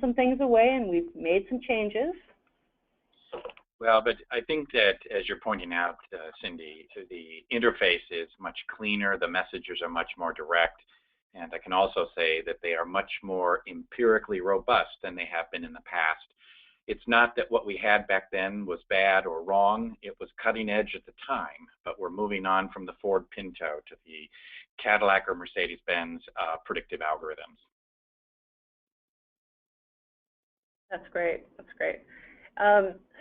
some things away and we've made some changes. Well, but I think that, as you're pointing out, Cindy, the interface is much cleaner, the messages are much more direct, and I can also say that they are much more empirically robust than they have been in the past. It's not that what we had back then was bad or wrong, it was cutting edge at the time, but we're moving on from the Ford Pinto to the Cadillac or Mercedes Benz predictive algorithms. That's great. That's great.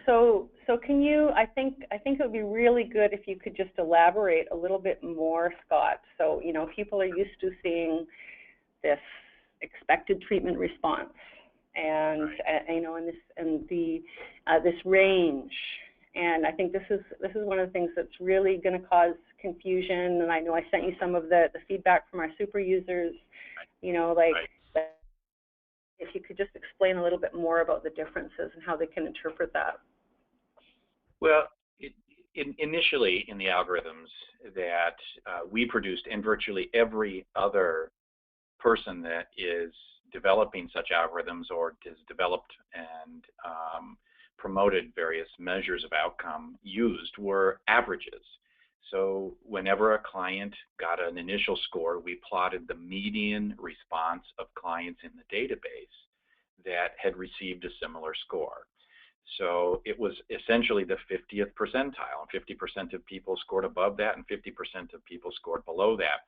So can you? I think it would be really good if you could just elaborate a little bit more, Scott. So people are used to seeing this expected treatment response, and this range. And I think this is one of the things that's really going to cause confusion. And I know I sent you some of the feedback from our super users. If you could just explain a little bit more about the differences and how they can interpret that. Well, initially in the algorithms that we produced, and virtually every other person that is developing such algorithms or has developed and promoted various measures of outcome used, were averages. So whenever a client got an initial score, we plotted the median response of clients in the database that had received a similar score. So it was essentially the 50th percentile, and 50% of people scored above that and 50% of people scored below that.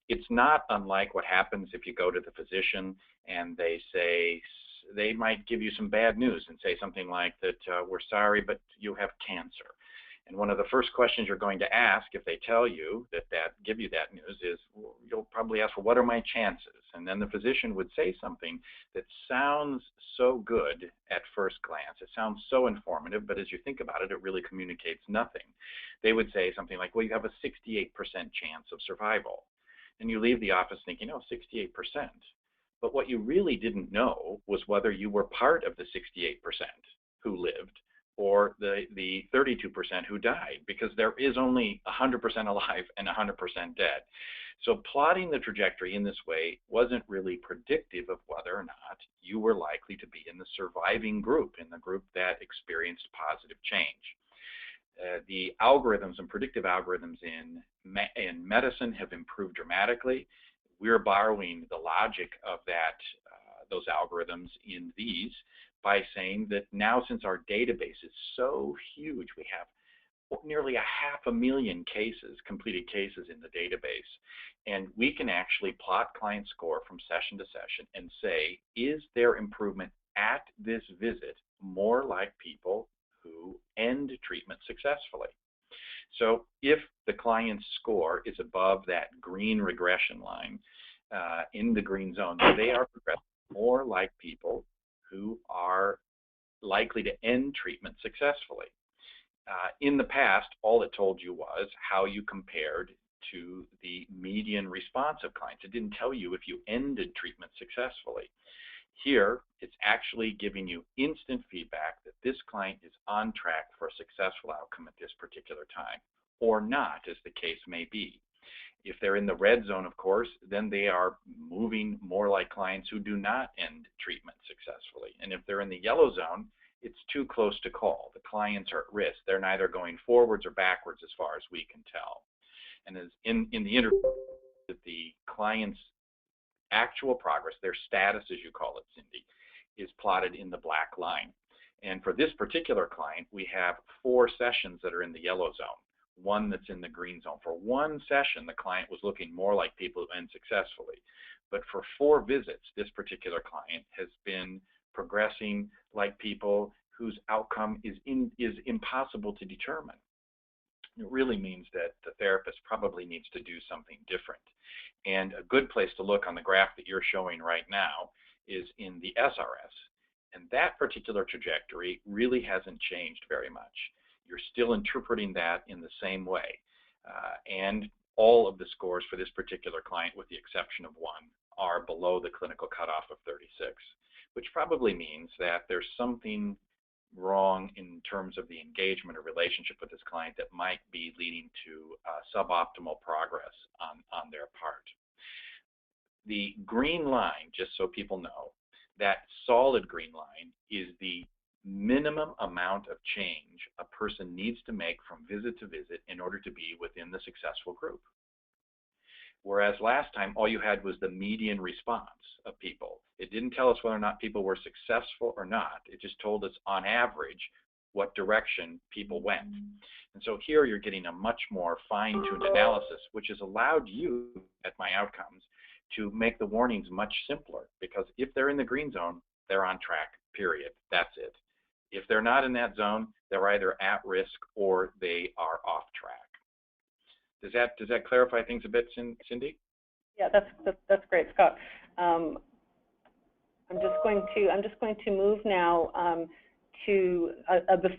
It's not unlike what happens if you go to the physician and they might give you some bad news and say something like that, we're sorry, but you have cancer. And one of the first questions you're going to ask if they tell you give you that news is, well, you'll probably ask, well, what are my chances? And then the physician would say something that sounds so good at first glance. It sounds so informative, but as you think about it, it really communicates nothing. They would say something like, well, you have a 68% chance of survival. And you leave the office thinking, oh, 68%. But what you really didn't know was whether you were part of the 68% who lived or the 32% who died, because there is only 100% alive and 100% dead. So plotting the trajectory in this way wasn't really predictive of whether or not you were likely to be in the surviving group, in the group that experienced positive change. The algorithms and predictive algorithms in medicine have improved dramatically. We're borrowing the logic of those algorithms in these by saying that now, since our database is so huge, we have nearly 500,000 cases, completed cases in the database, and we can actually plot client score from session to session and say, is their improvement at this visit more like people who end treatment successfully? So if the client's score is above that green regression line, in the green zone, they are progressing more like people who are likely to end treatment successfully. In the past, all it told you was how you compared to the median response of clients. It didn't tell you if you ended treatment successfully. Here, it's actually giving you instant feedback that this client is on track for a successful outcome at this particular time, or not, as the case may be. If they're in the red zone, of course, then they are moving more like clients who do not end treatment successfully. And if they're in the yellow zone, it's too close to call. The clients are at risk. They're neither going forwards or backwards as far as we can tell. And as in the interview, the client's actual progress, their status, as you call it, Cindy, is plotted in the black line. And for this particular client, we have 4 sessions that are in the yellow zone, 1 that's in the green zone. For 1 session, the client was looking more like people who end successfully. But for 4 visits, this particular client has been progressing like people whose outcome is impossible to determine. It really means that the therapist probably needs to do something different. And a good place to look on the graph that you're showing right now is in the SRS. And that particular trajectory really hasn't changed very much. You're still interpreting that in the same way. And all of the scores for this particular client, with the exception of 1, are below the clinical cutoff of 36, which probably means that there's something wrong in terms of the engagement or relationship with this client that might be leading to suboptimal progress on their part. The green line, just so people know, that solid green line is the minimum amount of change a person needs to make from visit to visit in order to be within the successful group. Whereas last time, all you had was the median response of people. It didn't tell us whether or not people were successful or not. It just told us, on average, what direction people went. And so here you're getting a much more fine-tuned analysis, which has allowed you at MyOutcomes to make the warnings much simpler, because if they're in the green zone, they're on track, period. That's it. If they're not in that zone, they're either at risk or they are off track. Does that clarify things a bit, Cindy? Yeah, that's great, Scott. I'm just going to move now to before.